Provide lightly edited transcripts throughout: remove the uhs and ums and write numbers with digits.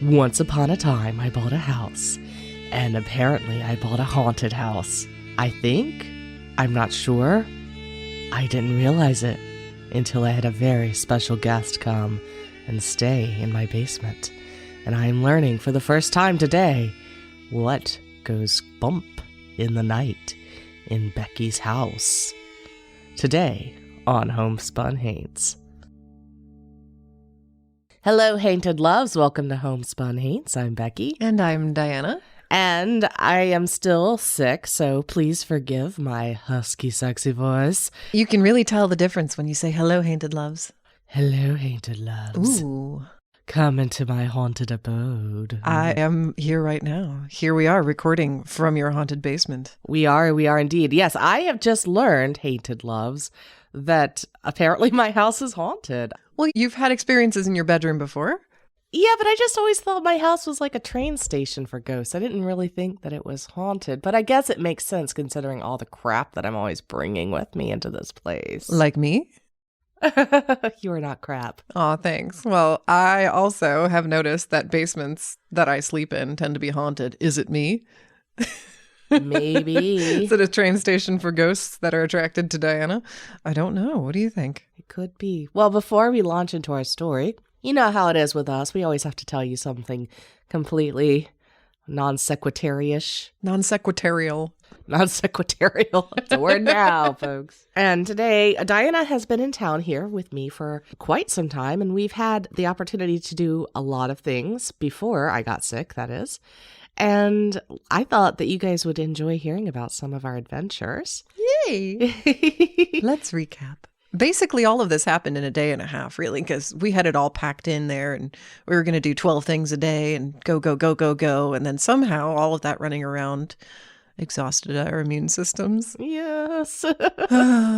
Once upon a time, I bought a house, and apparently I bought a haunted house. I think? I'm not sure. I didn't realize it until I had a very special guest come and stay in my basement. And I am learning for the first time today what goes bump in the night in Becky's house. Today on Homespun Haints. Hello, Hainted Loves. Welcome to Homespun Haints. I'm Becky. And I'm Diana. And I am still sick, so please forgive my husky, sexy voice. You can really tell the difference when you say hello, Hainted Loves. Hello, Hainted Loves. Ooh. Come into my haunted abode. I am here right now. Here we are recording from your haunted basement. We are indeed. Yes, I have just learned, Hainted Loves, that apparently my house is haunted. Well, you've had experiences in your bedroom before? Yeah, but I just always thought my house was like a train station for ghosts. I didn't really think that it was haunted, but I guess it makes sense considering all the crap that I'm always bringing with me into this place. Like me? You are not crap. Aw, thanks. Well, I also have noticed that basements that I sleep in tend to be haunted. Is it me? Maybe. Is it a train station for ghosts that are attracted to Diana? I don't know. What do you think? It could be. Well, before we launch into our story, you know how it is with us. We always have to tell you something completely non-sequitariish. Non-sequitarial. Non-sequitarial. It's a word now, folks. And today, Diana has been in town here with me for quite some time, and we've had the opportunity to do a lot of things before I got sick, that is. And I thought that you guys would enjoy hearing about some of our adventures. Yay! Let's recap. Basically, all of this happened in a day and a half, really, because we had it all packed in there and we were going to do 12 things a day and go, go, go, go, go. And then somehow all of that running around exhausted our immune systems. Yes.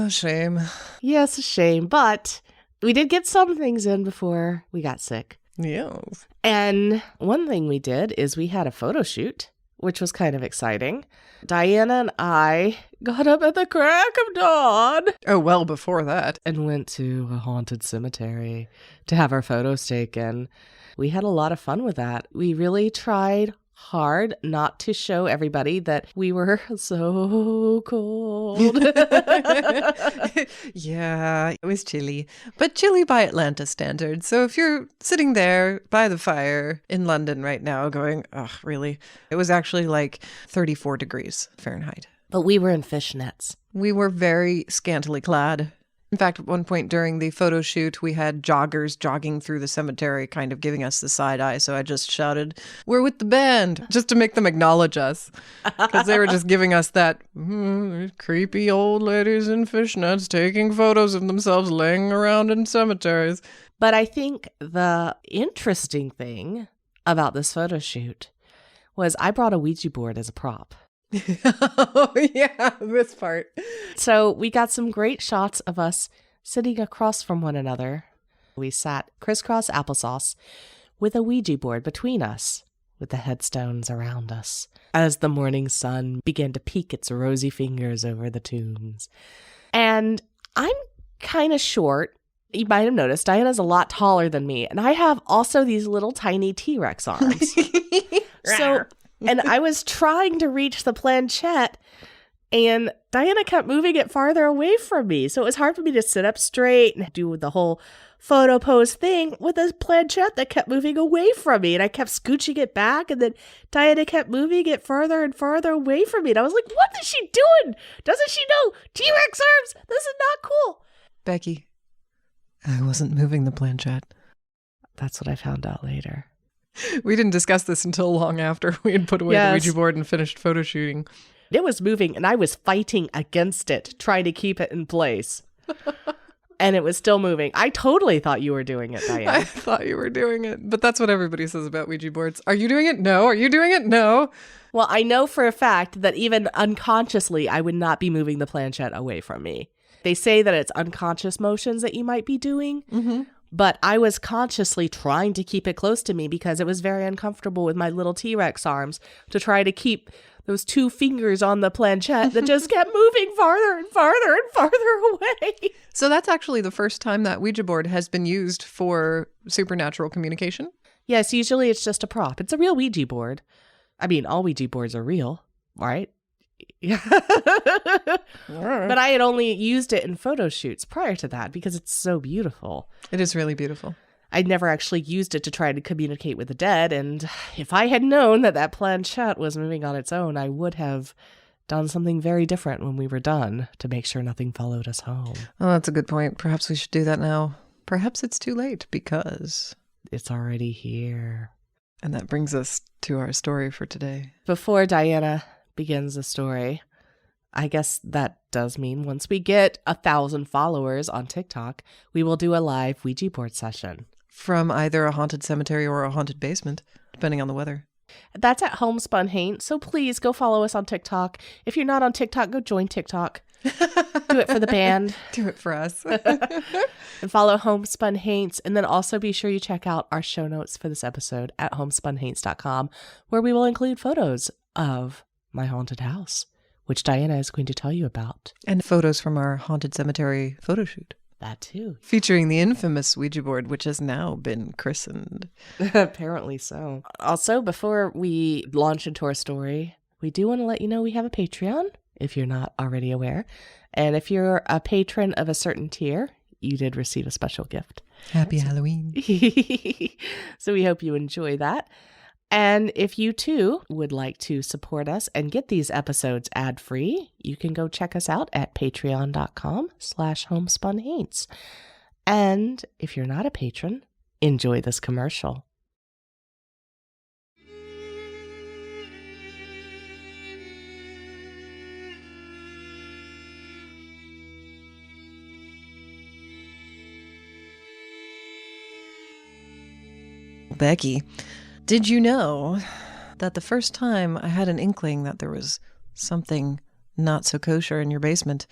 Shame. Yes, a shame. But we did get some things in before we got sick. Yes. And one thing we did is we had a photo shoot, which was kind of exciting. Diana and I got up at the crack of dawn. Oh, well, before that. And went to a haunted cemetery to have our photos taken. We had a lot of fun with that. We really tried hard not to show everybody that we were so cold. Yeah, it was chilly, but chilly by Atlanta standards. So if you're sitting there by the fire in London right now going, oh, really? It was actually like 34 degrees Fahrenheit. But we were in fishnets. We were very scantily clad. In fact, at one point during the photo shoot, we had joggers jogging through the cemetery, kind of giving us the side eye. So I just shouted, "We're with the band," just to make them acknowledge us. Because they were just giving us that creepy old ladies in fishnets taking photos of themselves laying around in cemeteries. But I think the interesting thing about this photo shoot was I brought a Ouija board as a prop. Oh, yeah, this part. So we got some great shots of us sitting across from one another. We sat crisscross applesauce with a Ouija board between us, with the headstones around us, as the morning sun began to peek its rosy fingers over the tombs. And I'm kind of short. You might have noticed Diana's a lot taller than me, and I have also these little tiny T-Rex arms. And I was trying to reach the planchette, and Diana kept moving it farther away from me. So it was hard for me to sit up straight and do the whole photo pose thing with a planchette that kept moving away from me. And I kept scooching it back, and then Diana kept moving it farther and farther away from me. And I was like, what is she doing? Doesn't she know? T-Rex arms! This is not cool. Becky, I wasn't moving the planchette. That's what I found out later. We didn't discuss this until long after we had put away the Ouija board and finished photo shooting. It was moving, and I was fighting against it, trying to keep it in place. And it was still moving. I totally thought you were doing it, Diane. I thought you were doing it. But that's what everybody says about Ouija boards. Are you doing it? No. Are you doing it? No. Well, I know for a fact that even unconsciously, I would not be moving the planchette away from me. They say that it's unconscious motions that you might be doing. Mm-hmm. But I was consciously trying to keep it close to me because it was very uncomfortable with my little T-Rex arms to try to keep those two fingers on the planchette that just kept moving farther and farther and farther away. So that's actually the first time that Ouija board has been used for supernatural communication? Yes, usually it's just a prop. It's a real Ouija board. I mean, all Ouija boards are real, right? But I had only used it in photo shoots prior to that because it's so beautiful. It is really beautiful. I'd never actually used it to try to communicate with the dead, and if I had known that that planchette was moving on its own, I would have done something very different when we were done to make sure nothing followed us home. Oh, that's a good point. Perhaps we should do that now. Perhaps it's too late because it's already here. And that brings us to our story for today. Before Diana begins the story, I guess that does mean once we get 1,000 followers on TikTok, we will do a live Ouija board session. From either a haunted cemetery or a haunted basement, depending on the weather. That's at Homespun Haint, so please go follow us on TikTok. If you're not on TikTok, go join TikTok. Do it for the band. Do it for us. And follow Homespun Haints. And then also be sure you check out our show notes for this episode at homespunhaints.com, where we will include photos of my haunted house, which Diana is going to tell you about. And photos from our haunted cemetery photo shoot. That too. Featuring the infamous Ouija board, which has now been christened. Apparently so. Also, before we launch into our story, we do want to let you know we have a Patreon, if you're not already aware. And if you're a patron of a certain tier, you did receive a special gift. Happy Halloween. So we hope you enjoy that. And if you too would like to support us and get these episodes ad-free, you can go check us out at patreon.com/homespunhaints. And if you're not a patron, enjoy this commercial. Becky, did you know that the first time I had an inkling that there was something not so kosher in your basement,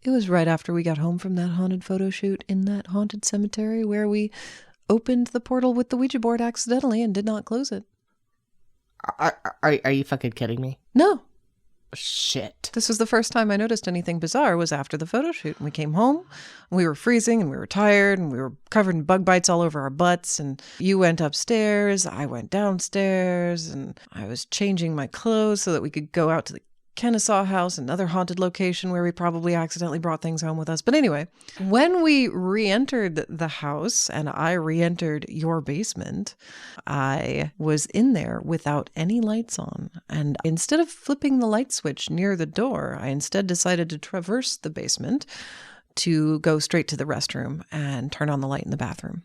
it was right after we got home from that haunted photo shoot in that haunted cemetery where we opened the portal with the Ouija board accidentally and did not close it. Are you fucking kidding me? No. Shit. This was the first time I noticed anything bizarre was after the photo shoot. And we came home, and we were freezing, and we were tired, and we were covered in bug bites all over our butts. And you went upstairs, I went downstairs, and I was changing my clothes so that we could go out to the Kennesaw House, another haunted location where we probably accidentally brought things home with us. But anyway, when we re-entered the house and I re-entered your basement, I was in there without any lights on. And instead of flipping the light switch near the door, I instead decided to traverse the basement to go straight to the restroom and turn on the light in the bathroom.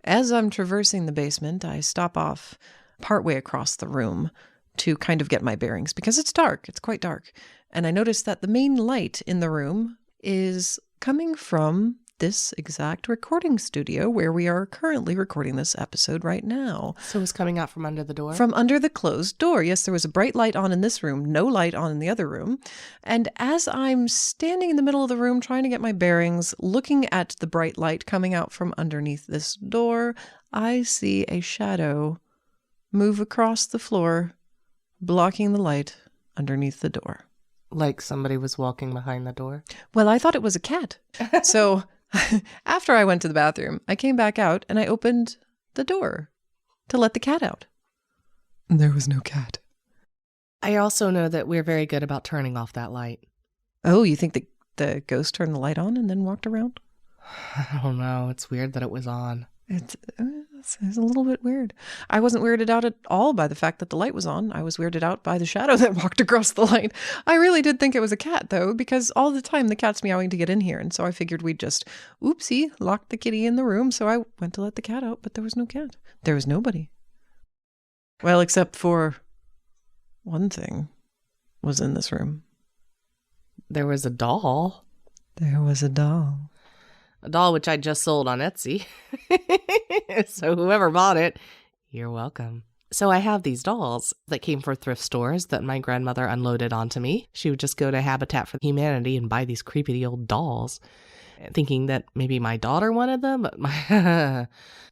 As I'm traversing the basement, I stop off partway across the room to kind of get my bearings because it's dark. It's quite dark. And I noticed that the main light in the room is coming from this exact recording studio where we are currently recording this episode right now. So it was coming out from under the door? From under the closed door. Yes, there was a bright light on in this room, no light on in the other room. And as I'm standing in the middle of the room trying to get my bearings, looking at the bright light coming out from underneath this door, I see a shadow move across the floor, blocking the light underneath the door. Like somebody was walking behind the door? Well, I thought it was a cat. So after I went to the bathroom, I came back out and I opened the door to let the cat out. There was no cat. I also know that we're very good about turning off that light. Oh, you think the ghost turned the light on and then walked around? I don't know. It's weird that it was on. It's a little bit weird. I wasn't weirded out at all by the fact that the light was on. I was weirded out by the shadow that walked across the light. I really did think it was a cat, though, because all the time the cat's meowing to get in here. And so I figured we'd just, oopsie, lock the kitty in the room. So I went to let the cat out, but there was no cat. There was nobody. Well, except for one thing was in this room. There was a doll. There was a doll. A doll which I just sold on Etsy. So whoever bought it, you're welcome. So I have these dolls that came from thrift stores that my grandmother unloaded onto me. She would just go to Habitat for Humanity and buy these creepy old dolls, thinking that maybe my daughter wanted them. But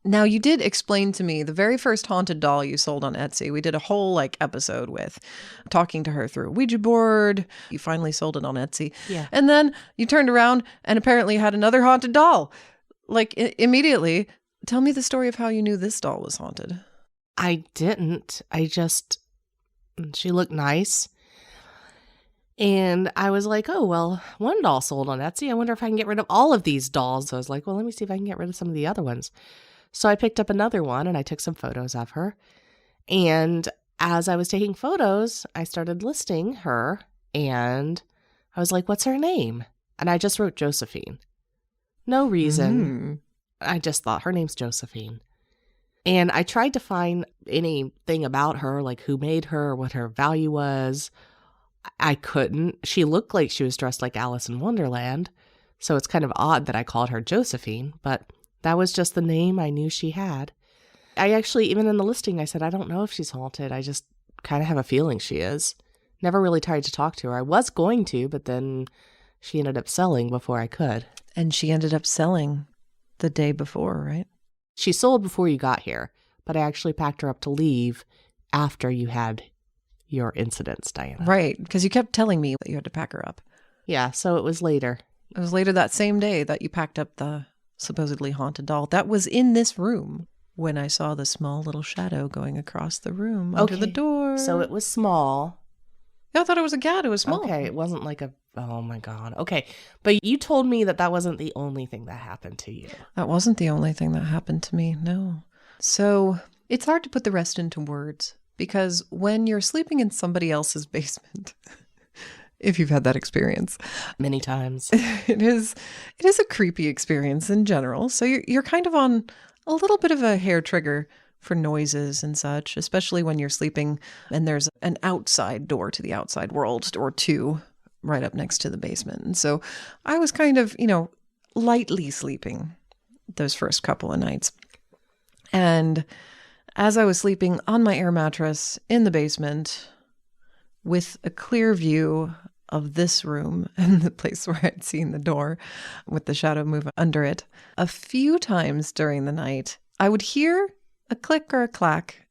Now, you did explain to me the very first haunted doll you sold on Etsy. We did a whole episode with talking to her through a Ouija board. You finally sold it on Etsy. Yeah. And then you turned around and apparently had another haunted doll. Immediately, Tell me the story of how you knew this doll was haunted. I didn't. She looked nice. And I was like, oh, well, one doll sold on Etsy. I wonder if I can get rid of all of these dolls. So I was like, well, let me see if I can get rid of some of the other ones. So I picked up another one and I took some photos of her. And as I was taking photos, I started listing her and I was like, what's her name? And I just wrote Josephine. No reason. I just thought her name's Josephine. And I tried to find anything about her, like who made her, what her value was. I couldn't. She looked like she was dressed like Alice in Wonderland, so it's kind of odd that I called her Josephine, but that was just the name I knew she had. I actually, even in the listing, I said, I don't know if she's haunted. I just kind of have a feeling she is. Never really tried to talk to her. I was going to, but then she ended up selling before I could. And she ended up selling the day before, right? She sold before you got here, but I actually packed her up to leave after you had your incidents, Diana. Right, because you kept telling me that you had to pack her up. Yeah, so it was later. It was later that same day that you packed up the supposedly haunted doll. That was in this room when I saw the small little shadow going across the room under the door. So it was small. Yeah, I thought it was a cat. It was small. Okay, it wasn't like oh my God. Okay, but you told me that wasn't the only thing that happened to you. That wasn't the only thing that happened to me, no. So it's hard to put the rest into words. Because when you're sleeping in somebody else's basement, if you've had that experience, many times, it is a creepy experience in general. So you're kind of on a little bit of a hair trigger for noises and such, especially when you're sleeping and there's an outside door to the outside world or two right up next to the basement. And so I was kind of, lightly sleeping those first couple of nights. And as I was sleeping on my air mattress in the basement with a clear view of this room and the place where I'd seen the door with the shadow move under it, a few times during the night, I would hear a click or a clack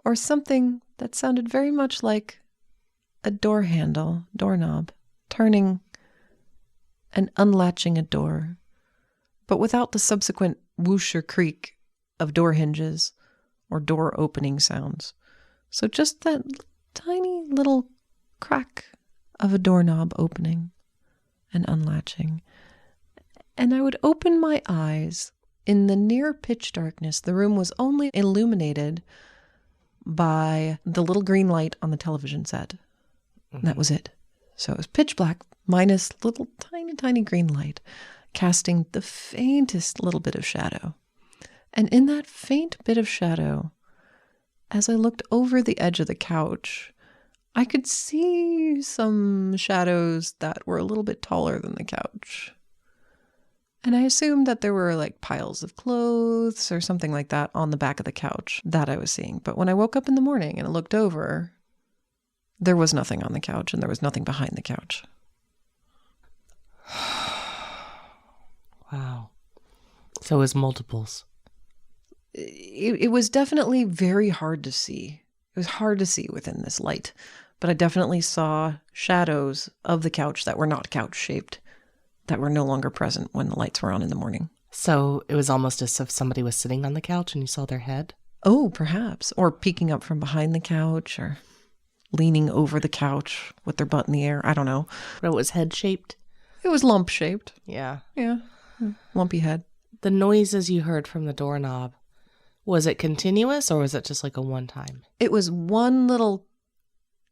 or something that sounded very much like a doorknob, turning and unlatching a door, but without the subsequent whoosh or creak of door hinges or door opening sounds. So just that tiny little crack of a doorknob opening and unlatching. And I would open my eyes in the near pitch darkness. The room was only illuminated by the little green light on the television set. And that was it. So it was pitch black minus little tiny green light casting the faintest little bit of shadow. And in that faint bit of shadow, as I looked over the edge of the couch, I could see some shadows that were a little bit taller than the couch. And I assumed that there were like piles of clothes or something like that on the back of the couch that I was seeing. But when I woke up in the morning and I looked over, there was nothing on the couch and there was nothing behind the couch. Wow. So it was multiples. It was definitely very hard to see. It was hard to see within this light. But I definitely saw shadows of the couch that were not couch-shaped, that were no longer present when the lights were on in the morning. So it was almost as if somebody was sitting on the couch and you saw their head? Oh, perhaps. Or peeking up from behind the couch or leaning over the couch with their butt in the air. I don't know. But it was head-shaped? It was lump-shaped. Yeah. Yeah. Lumpy head. The noises you heard from the doorknob, was it continuous or was it just like a one-time? It was one little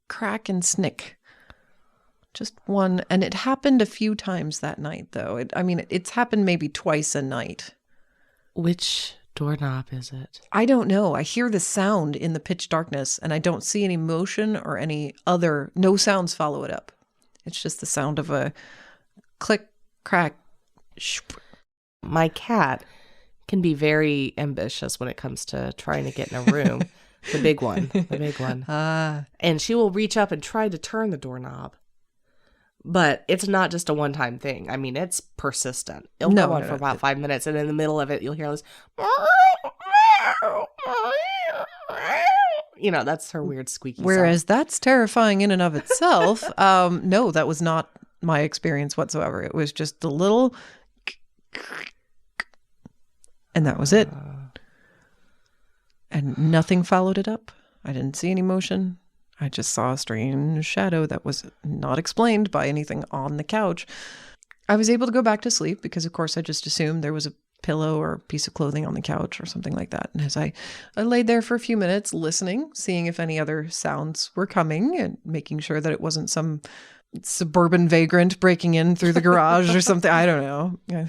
crack and snick. Just one. And it happened a few times that night, though. It's happened maybe twice a night. Which doorknob is it? I don't know. I hear the sound in the pitch darkness, and I don't see any motion or no sounds follow it up. It's just the sound of a click, crack, shoop. My cat can be very ambitious when it comes to trying to get in a room. The big one. And she will reach up and try to turn the doorknob. But it's not just a one-time thing. I mean, it's persistent. It'll go on for about 5 minutes, and in the middle of it, you'll hear this. That's her weird squeaky sound. Whereas that's terrifying in and of itself. No, that was not my experience whatsoever. It was just the little... And that was it. And nothing followed it up. I didn't see any motion. I just saw a strange shadow that was not explained by anything on the couch. I was able to go back to sleep because, of course, I just assumed there was a pillow or a piece of clothing on the couch or something like that. And as I laid there for a few minutes listening, seeing if any other sounds were coming and making sure that it wasn't some suburban vagrant breaking in through the garage or something. I don't know.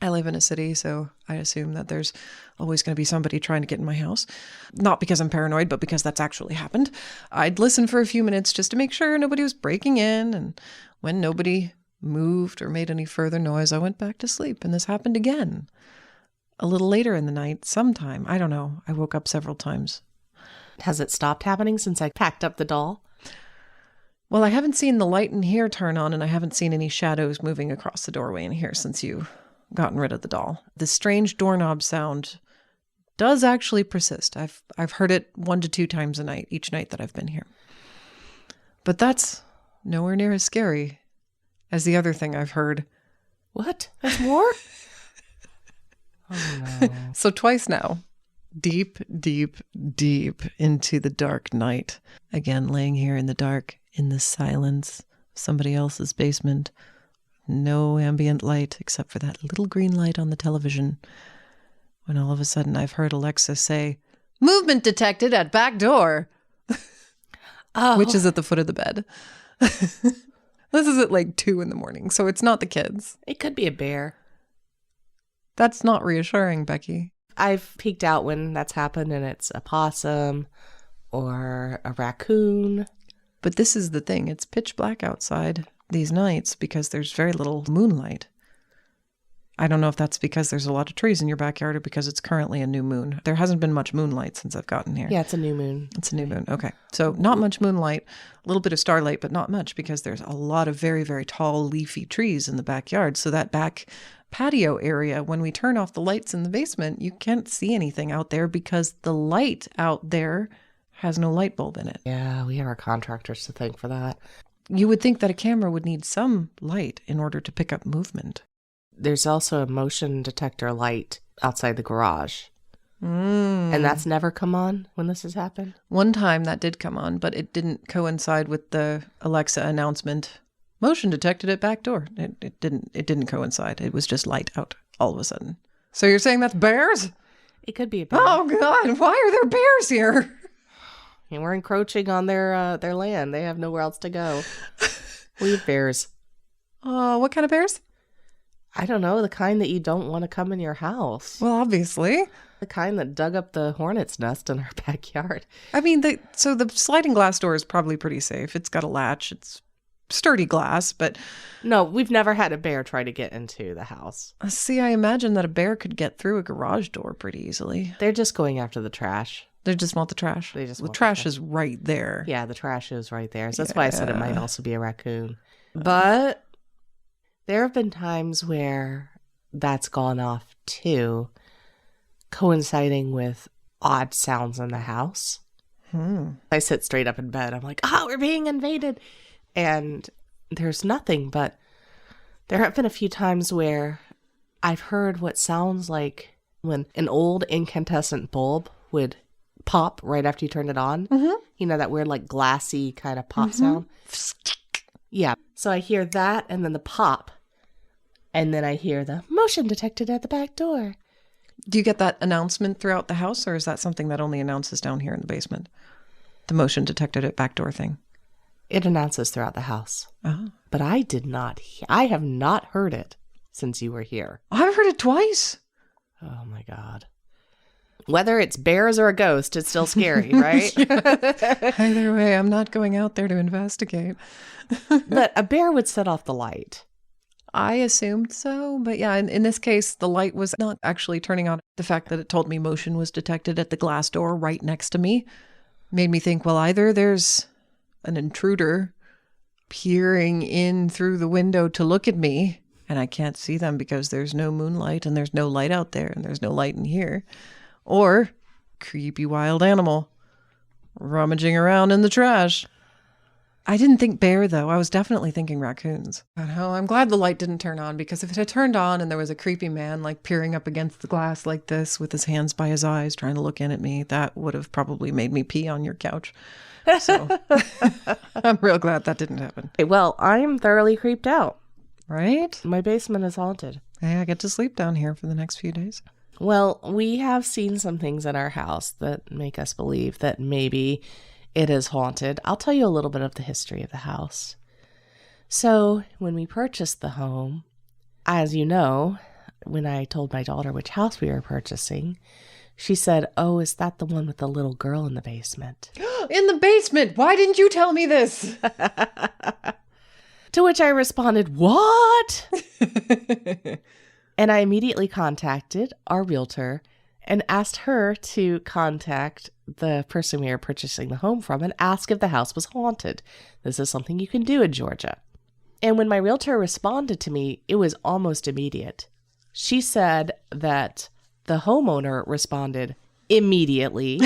I live in a city, so I assume that there's always going to be somebody trying to get in my house. Not because I'm paranoid, but because that's actually happened. I'd listen for a few minutes just to make sure nobody was breaking in. And when nobody moved or made any further noise, I went back to sleep. And this happened again. A little later in the night, sometime. I don't know. I woke up several times. Has it stopped happening since I packed up the doll? Well, I haven't seen the light in here turn on, and I haven't seen any shadows moving across the doorway in here since you gotten rid of the doll. The strange doorknob sound does actually persist. I've heard it 1 to 2 times a night, each night that I've been here. But that's nowhere near as scary as the other thing I've heard. What? There's more? Oh, no. So twice now. Deep, deep, deep into the dark night. Again, laying here in the dark, in the silence of somebody else's basement. No ambient light except for that little green light on the television. When all of a sudden I've heard Alexa say, "Movement detected at back door." Oh. Which is at the foot of the bed. This is at like 2 a.m, so it's not the kids. It could be a bear. That's not reassuring, Becky. I've peeked out when that's happened and it's a possum or a raccoon. But this is the thing. It's pitch black outside these nights because there's very little moonlight. I don't know if that's because there's a lot of trees in your backyard or because it's currently a new moon. There hasn't been much moonlight since I've gotten here. Yeah, it's a new moon. It's a new moon. Okay. So not much moonlight, a little bit of starlight, but not much because there's a lot of very, very tall leafy trees in the backyard. So that back patio area, when we turn off the lights in the basement, you can't see anything out there because the light out there has no light bulb in it. Yeah, we have our contractors to thank for that. You would think that a camera would need some light in order to pick up movement. There's also a motion detector light outside the garage. And that's never come on when this has happened? One time that did come on, but it didn't coincide with the Alexa announcement. Motion detected at back door. It didn't coincide. It was just light out all of a sudden. So you're saying that's bears? It could be a bear. Oh God, why are there bears here? And we're encroaching on their land. They have nowhere else to go. We have bears. What kind of bears? I don't know, the kind that you don't want to come in your house. Well, obviously. The kind that dug up the hornet's nest in our backyard. I mean, so the sliding glass door is probably pretty safe. It's got a latch. It's sturdy glass, but... No, we've never had a bear try to get into the house. See, I imagine that a bear could get through a garage door pretty easily. They're just going after the trash. They just want the trash? They just the want trash the trash. is right there. Yeah, the trash is right there. So that's why I said it might also be a raccoon. But there have been times where that's gone off too, coinciding with odd sounds in the house. I sit straight up in bed. I'm like, we're being invaded. And there's nothing, but there have been a few times where I've heard what sounds like when an old incandescent bulb would pop right after you turn it on. You know, that weird like glassy kind of pop sound. Yeah. So I hear that and then the pop. And then I hear the motion detected at the back door. Do you get that announcement throughout the house, or is that something that only announces down here in the basement? The motion detected at back door thing. It announces throughout the house. Oh. But I did not. I have not heard it since you were here. I've heard it twice. Oh my God. Whether it's bears or a ghost, it's still scary, right? Either way, I'm not going out there to investigate. But a bear would set off the light. I assumed so, but yeah, in this case, the light was not actually turning on. The fact that it told me motion was detected at the glass door right next to me made me think, well, either there's an intruder peering in through the window to look at me, and I can't see them because there's no moonlight and there's no light out there and there's no light in here, or creepy wild animal rummaging around in the trash. I didn't think bear, though. I was definitely thinking raccoons. But oh, I'm glad the light didn't turn on, because if it had turned on and there was a creepy man like peering up against the glass like this with his hands by his eyes trying to look in at me, that would have probably made me pee on your couch. So I'm real glad that didn't happen. Well, I'm thoroughly creeped out. Right? My basement is haunted. Hey, I get to sleep down here for the next few days. Well, we have seen some things in our house that make us believe that maybe it is haunted. I'll tell you a little bit of the history of the house. So, when we purchased the home, as you know, when I told my daughter which house we were purchasing, she said, "Oh, is that the one with the little girl in the basement?" In the basement? Why didn't you tell me this? To which I responded, "What?" And I immediately contacted our realtor and asked her to contact the person we were purchasing the home from and ask if the house was haunted. This is something you can do in Georgia. And when my realtor responded to me, it was almost immediate. She said that the homeowner responded immediately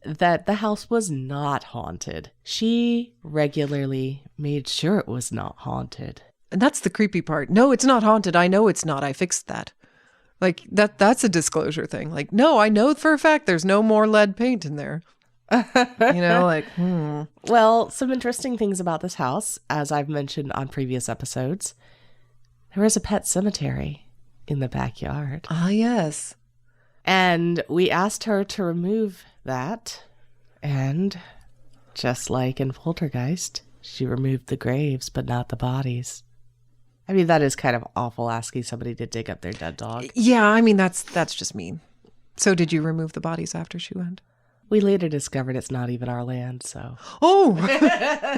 that the house was not haunted. She regularly made sure it was not haunted. And that's the creepy part. No, it's not haunted. I know it's not. I fixed that. Like, that's a disclosure thing. Like, no, I know for a fact there's no more lead paint in there. Well, some interesting things about this house, as I've mentioned on previous episodes. There is a pet cemetery in the backyard. Ah, yes. And we asked her to remove that. And just like in Poltergeist, she removed the graves, but not the bodies. I mean, that is kind of awful, asking somebody to dig up their dead dog. Yeah, I mean, that's just mean. So did you remove the bodies after she went? We later discovered it's not even our land, so... Oh!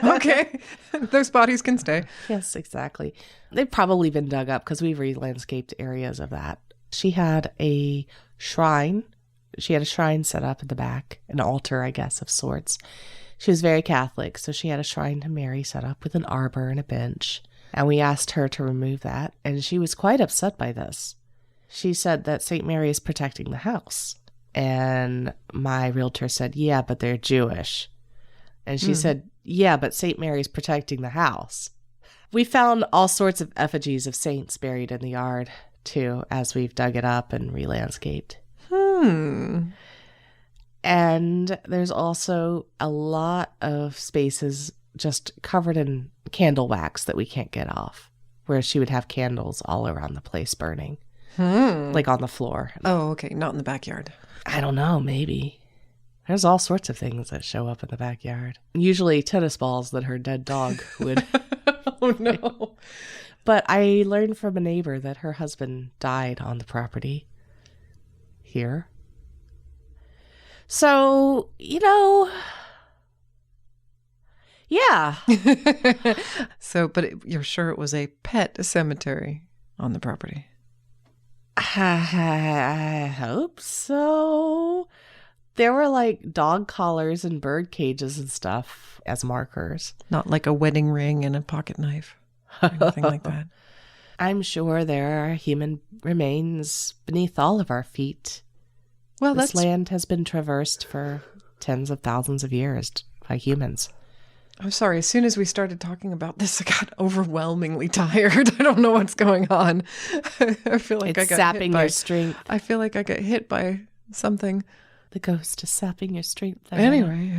Okay. Those bodies can stay. Yes, exactly. They've probably been dug up because we've re-landscaped areas of that. She had a shrine. She had a shrine set up in the back, an altar, I guess, of sorts. She was very Catholic, so she had a shrine to Mary set up with an arbor and a bench. And we asked her to remove that, and she was quite upset by this. She said that St. Mary is protecting the house. And my realtor said, "Yeah, but they're Jewish." And she said, "Yeah, but St. Mary's protecting the house." We found all sorts of effigies of saints buried in the yard, too, as we've dug it up and re-landscaped. And there's also a lot of spaces just covered in candle wax that we can't get off, where she would have candles all around the place burning, like on the floor. Oh, okay. Not in the backyard. I don't know, maybe. There's all sorts of things that show up in the backyard. Usually tennis balls that her dead dog would... Oh, no. But I learned from a neighbor that her husband died on the property here. So, yeah. So, but you're sure it was a pet cemetery on the property? I hope so. There were like dog collars and bird cages and stuff as markers. Not like a wedding ring and a pocket knife or anything like that. I'm sure there are human remains beneath all of our feet. Well, this land has been traversed for tens of thousands of years by humans. I'm sorry. As soon as we started talking about this, I got overwhelmingly tired. I don't know what's going on. I feel like it's I got sapping hit by, your strength. I feel like I got hit by something. The ghost is sapping your strength. Anyway,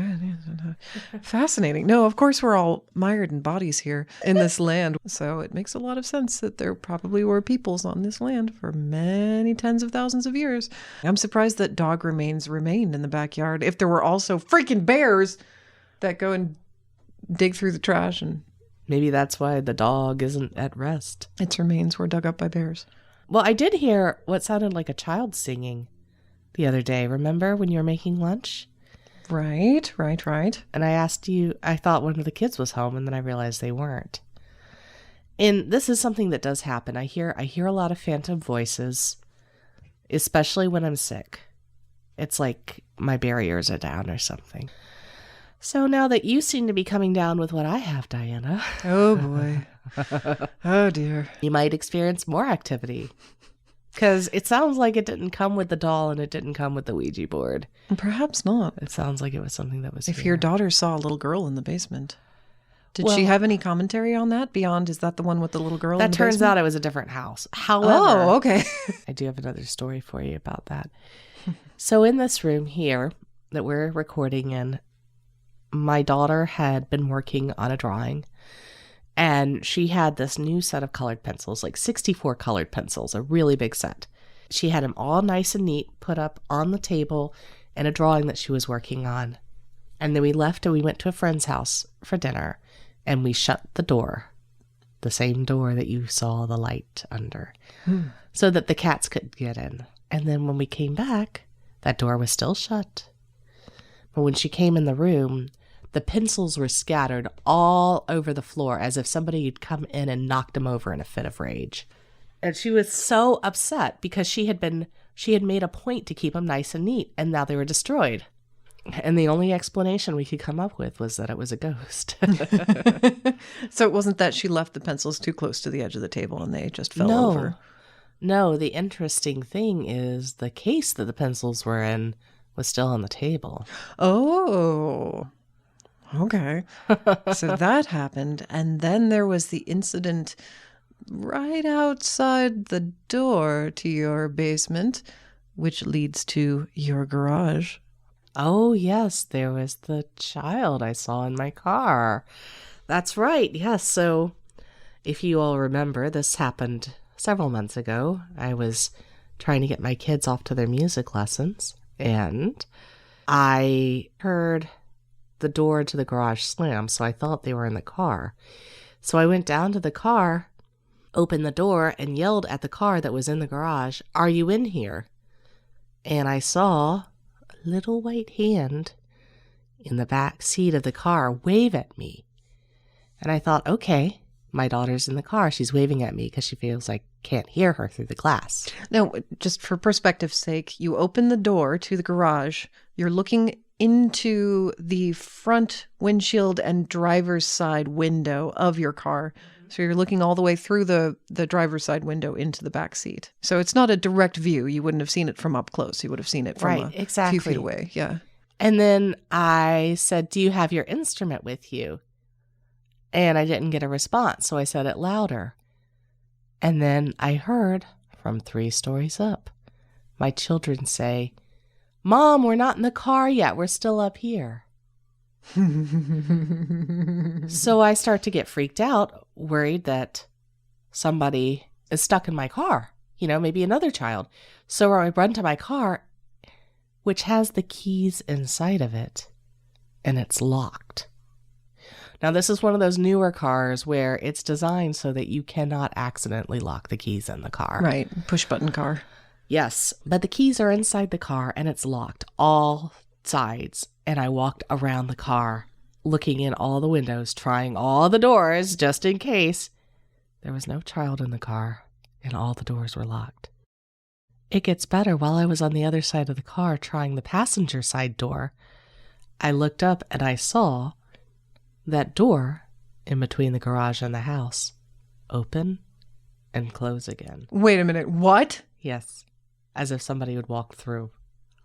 fascinating. No, of course we're all mired in bodies here in this land. So it makes a lot of sense that there probably were peoples on this land for many tens of thousands of years. I'm surprised that dog remains remained in the backyard. If there were also freaking bears that go and dig through the trash, and maybe that's why the dog isn't at rest. Its remains were dug up by bears. Well, I did hear what sounded like a child singing the other day. Remember when you were making lunch? Right. And I asked you, I thought one of the kids was home, and then I realized they weren't. And this is something that does happen. I hear a lot of phantom voices, especially when I'm sick. It's like my barriers are down or something. So now that you seem to be coming down with what I have, Diana. Oh, boy. Oh, dear. You might experience more activity. Because it sounds like it didn't come with the doll and it didn't come with the Ouija board. Perhaps not. It sounds like it was something that was If here. your daughter saw a little girl in the basement. Did she have any commentary on that beyond, is that the one with the little girl in That the turns basement? out it was a different house. However, Oh, okay. I do have another story for you about that. So in this room here that we're recording in, my daughter had been working on a drawing, and she had this new set of colored pencils, like 64 colored pencils, a really big set. She had them all nice and neat, put up on the table in a drawing that she was working on. And then we left and we went to a friend's house for dinner, and we shut the door, the same door that you saw the light under, so that the cats couldn't get in. And then when we came back, that door was still shut. But when she came in the room, the pencils were scattered all over the floor as if somebody had come in and knocked them over in a fit of rage. And she was so upset because she had made a point to keep them nice and neat, and now they were destroyed. And the only explanation we could come up with was that it was a ghost. So it wasn't that she left the pencils too close to the edge of the table and they just fell over. No, the interesting thing is the case that the pencils were in was still on the table. Oh, okay. So that happened. And then there was the incident right outside the door to your basement, which leads to your garage. Oh, yes, there was the child I saw in my car. That's right, yes. So if you all remember, this happened several months ago. I was trying to get my kids off to their music lessons, and I heard the door to the garage slam, so I thought they were in the car. So I went down to the car, opened the door, and yelled at the car that was in the garage, "Are you in here?" And I saw a little white hand in the back seat of the car wave at me. And I thought, okay, my daughter's in the car. She's waving at me because she feels like I can't hear her through the glass. Now, just for perspective's sake, you open the door to the garage. You're looking into the front windshield and driver's side window of your car. So you're looking all the way through the driver's side window into the back seat. So it's not a direct view. You wouldn't have seen it from up close. You would have seen it from a few feet away. Yeah. And then I said, "Do you have your instrument with you?" And I didn't get a response, so I said it louder. And then I heard from 3 stories up, my children say, "Mom, we're not in the car yet. We're still up here." So I start to get freaked out, worried that somebody is stuck in my car, maybe another child. So I run to my car, which has the keys inside of it, and it's locked. Now, this is one of those newer cars where it's designed so that you cannot accidentally lock the keys in the car. Right. Push button car. Yes, but the keys are inside the car and it's locked all sides. And I walked around the car, looking in all the windows, trying all the doors just in case. There was no child in the car and all the doors were locked. It gets better. While I was on the other side of the car trying the passenger side door, I looked up and I saw that door in between the garage and the house open and close again. Wait a minute. What? Yes, as if somebody would walk through.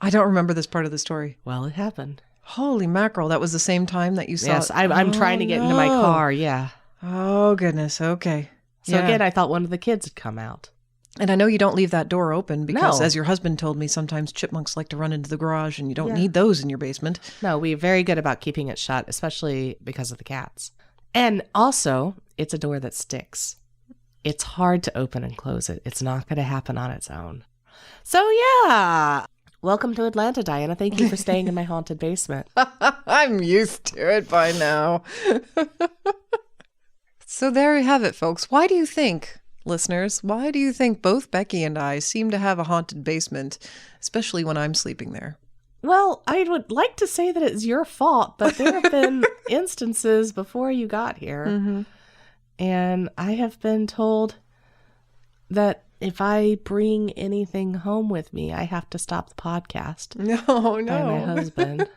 I don't remember this part of the story. Well, it happened. Holy mackerel. That was the same time that you saw Yes, it? I'm trying to get into my car, yeah. Oh, goodness. Okay. So again, I thought one of the kids had come out. And I know you don't leave that door open because, No. as your husband told me, sometimes chipmunks like to run into the garage and you don't need those in your basement. No, we're very good about keeping it shut, especially because of the cats. And also, it's a door that sticks. It's hard to open and close it. It's not going to happen on its own. So yeah, welcome to Atlanta, Diana. Thank you for staying in my haunted basement. I'm used to it by now. So there you have it, folks. Why do you think, listeners, why do you think both Becky and I seem to have a haunted basement, especially when I'm sleeping there? Well, I would like to say that it's your fault, but there have been instances before you got here. Mm-hmm. And I have been told that if I bring anything home with me, I have to stop the podcast. No. By my husband.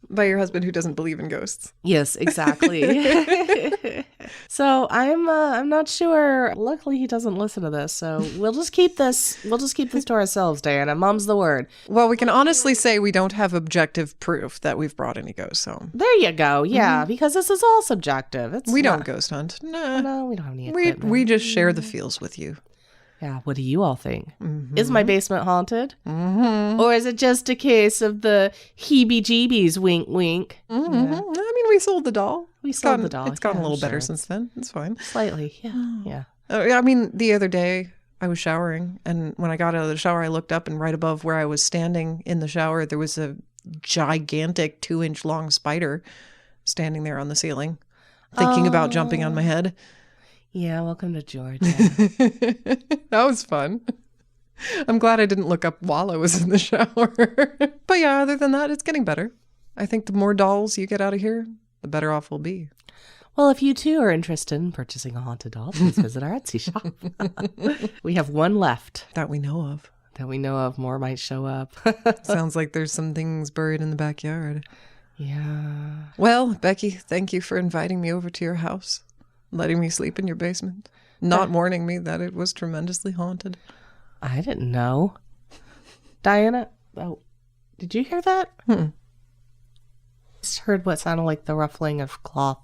By your husband who doesn't believe in ghosts. Yes, exactly. So I'm not sure. Luckily, he doesn't listen to this, so we'll just keep this. We'll just keep this to ourselves, Diana. Mom's the word. Well, we can honestly say we don't have objective proof that we've brought any ghosts home. There you go. Yeah, because this is all subjective. We don't ghost hunt. Nah. No, we don't have any equipment. We just share the feels with you. Yeah, what do you all think? Is my basement haunted? Or is it just a case of the heebie-jeebies, wink, wink? Yeah. I mean, we sold the doll. It's gotten a little better since then. It's fine. Slightly, yeah. I mean, the other day I was showering, and when I got out of the shower, I looked up, and right above where I was standing in the shower, there was a gigantic 2-inch long spider standing there on the ceiling, thinking about jumping on my head. Yeah, welcome to Georgia. That was fun. I'm glad I didn't look up while I was in the shower. But yeah, other than that, it's getting better. I think the more dolls you get out of here, the better off we'll be. Well, if you too are interested in purchasing a haunted doll, please visit our Etsy shop. We have one left. That we know of. More might show up. Sounds like there's some things buried in the backyard. Yeah. Well, Becky, thank you for inviting me over to your house. Letting me sleep in your basement. Not warning me that it was tremendously haunted. I didn't know. Diana, did you hear that? Just heard what sounded like the ruffling of cloth.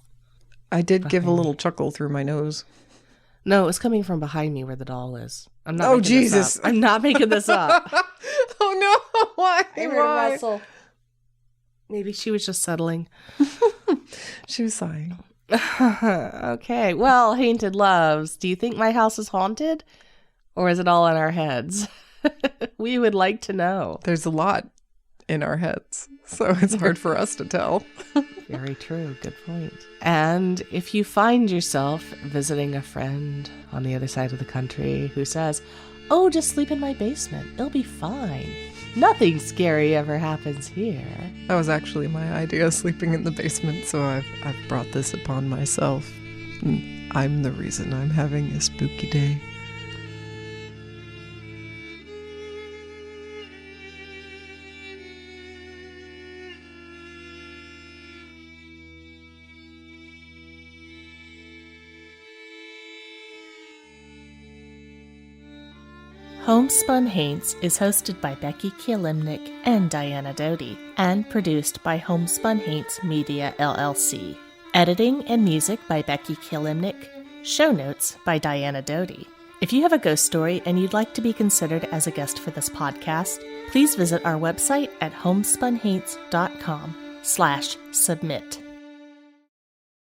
I did give a little chuckle through my nose. No, it was coming from behind me where the doll is. I'm not. Oh, Jesus! I'm not making this up. Oh no! Why? I heard a rustle. Maybe she was just settling. She was sighing. Okay. Well, Haunted Loves, do you think my house is haunted? Or is it all in our heads? We would like to know. There's a lot in our heads, so it's hard for us to tell. Very true. Good point. And if you find yourself visiting a friend on the other side of the country who says, "Oh, just sleep in my basement. It'll be fine. Nothing scary ever happens here." That was actually my idea, sleeping in the basement, so I've brought this upon myself. I'm the reason I'm having a spooky day. Homespun Haints is hosted by Becky Kielimnik and Diana Doty, and produced by Homespun Haints Media LLC. Editing and music by Becky Kielimnik. Show notes by Diana Doty. If you have a ghost story and you'd like to be considered as a guest for this podcast, please visit our website at homespunhaints.com/submit.